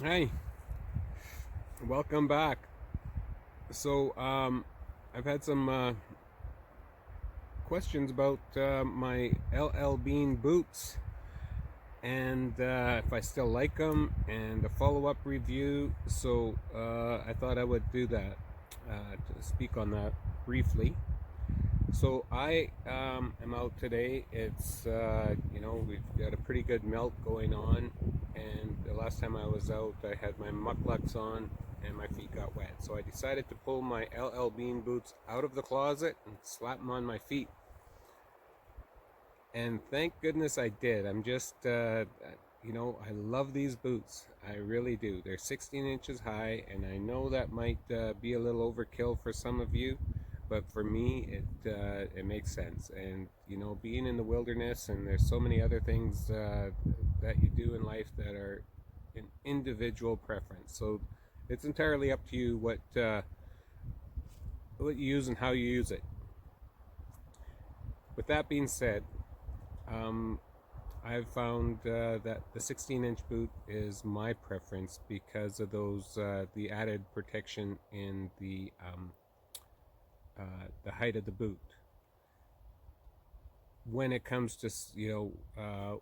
Hey, welcome back. So, I've had some questions about my LL Bean boots and if I still like them, and a follow-up review. So, I thought I would do that, to speak on that briefly. So, I am out today. It's, we've got a pretty good melt going on, and the last time I was out, I had my mucklucks on and my feet got wet. So I decided to pull my LL Bean boots out of the closet and slap them on my feet. And thank goodness I did. I'm just, I love these boots. I really do. They're 16 inches high, and I know that might be a little overkill for some of you, but for me, it makes sense. And being in the wilderness, and there's so many other things that you do in life that are an individual preference. So it's entirely up to you what you use and how you use it. With that being said, I've found that the 16-inch boot is my preference because of those the added protection in the height of the boot. When it comes to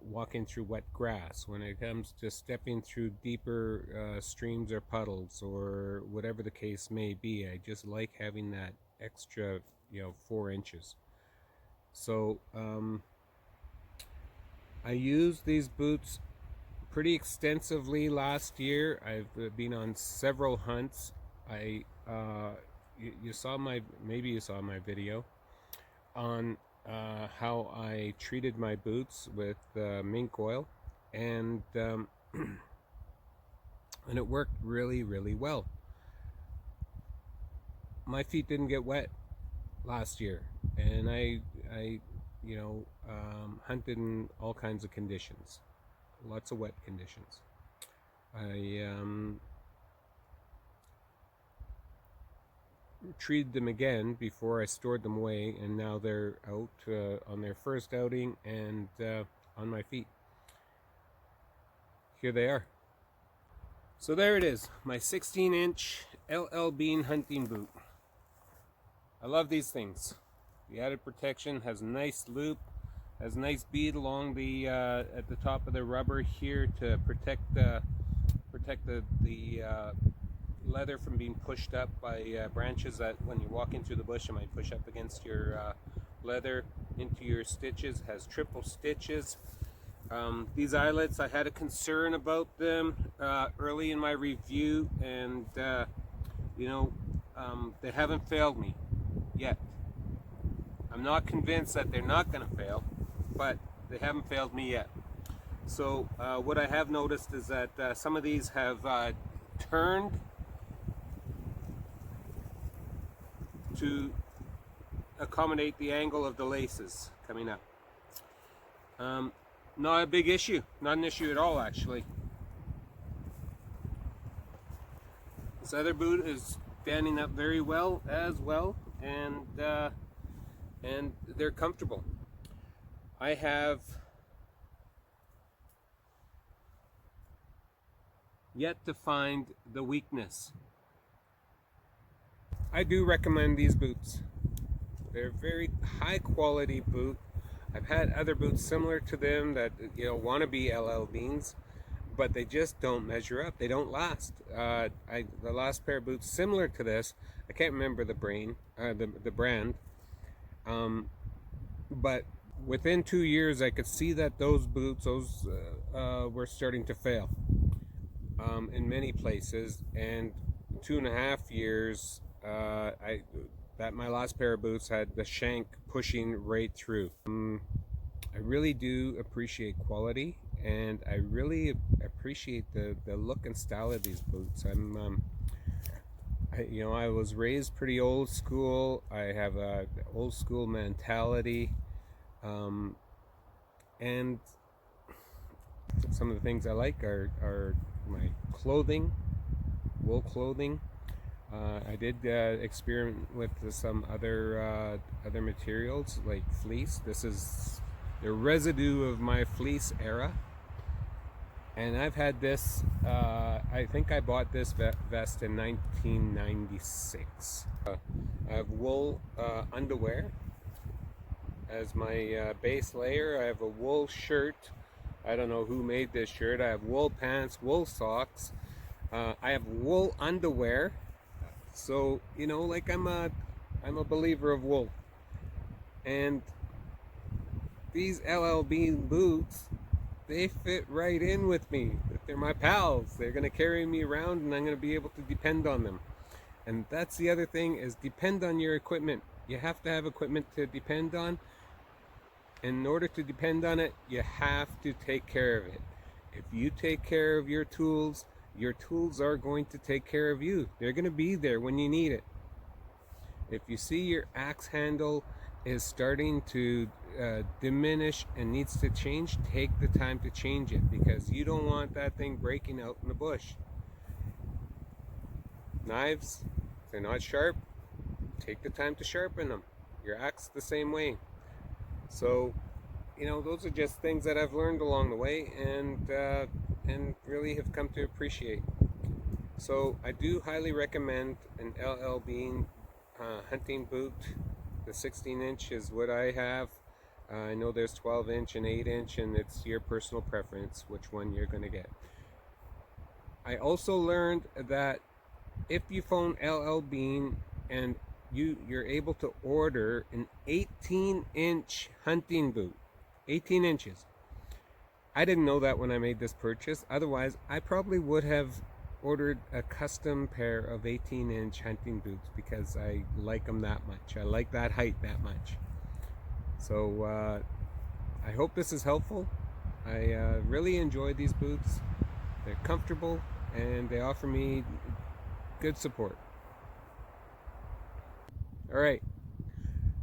walking through wet grass, when it comes to stepping through deeper streams or puddles or whatever the case may be, I just like having that extra 4 inches. So I used these boots pretty extensively last year. I've been on several hunts. You saw maybe you saw my video on how I treated my boots with mink oil, and and it worked really, really well. My feet didn't get wet last year, and I hunted in all kinds of conditions, lots of wet conditions. I treated them again before I stored them away, and now they're out on their first outing and on my feet. Here they are. So there it is, my 16-inch LL Bean hunting boot. I love these things. The added protection has a nice loop, has a nice bead along the at the top of the rubber here to protect the leather from being pushed up by branches that when you're walking through the bush it might push up against your leather into your stitches. Has triple stitches. These eyelets, I had a concern about them early in my review, and they haven't failed me yet. I'm not convinced that they're not going to fail, but they haven't failed me yet. So what I have noticed is that some of these have turned to accommodate the angle of the laces coming up. Not a big issue, not an issue at all actually. This other boot is standing up very well as well, and they're comfortable. I have yet to find the weakness. I do recommend these boots. They're very high quality boot. I've had other boots similar to them that want to be LL Beans, but they just don't measure up. They don't last. The last pair of boots similar to this, I can't remember the brand, but within 2 years I could see that those boots were starting to fail in many places, and 2.5 years my last pair of boots had the shank pushing right through. I really do appreciate quality, and I really appreciate the look and style of these boots. I was raised pretty old school. I have a old school mentality, and some of the things I like are my clothing, wool clothing. I did experiment with some other materials like fleece. This is the residue of my fleece era, And I've had this, I think I bought this vest in 1996. I have wool underwear as my base layer. I have a wool shirt. I don't know who made this shirt. I have wool pants, wool socks. I have wool underwear. So, you know, like I'm a believer of wool. And these LL Bean boots, they fit right in with me. They're my pals. They're going to carry me around and I'm going to be able to depend on them. And that's the other thing, is depend on your equipment. You have to have equipment to depend on. In order to depend on it, you have to take care of it. If you take care of your tools are going to take care of you. They're going to be there when you need it. If you see your axe handle is starting to diminish and needs to change, take the time to change it, because you don't want that thing breaking out in the bush. Knives, if they're not sharp, take the time to sharpen them. Your axe the same way. So, you know, those are just things that I've learned along the way and really have come to appreciate. So I do highly recommend an LL Bean hunting boot. The 16-inch is what I have. I know there's 12-inch and 8-inch, and it's your personal preference which one you're going to get. I also learned that if you phone LL Bean and you're able to order an 18-inch hunting boot, 18 inches. I didn't know that when I made this purchase. Otherwise, I probably would have ordered a custom pair of 18-inch hunting boots because I like them that much. I like that height that much. So I hope this is helpful. I really enjoy these boots. They're comfortable and they offer me good support. All right,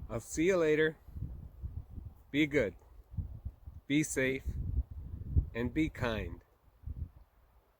I'll see you later. Be good, be safe, and be kind.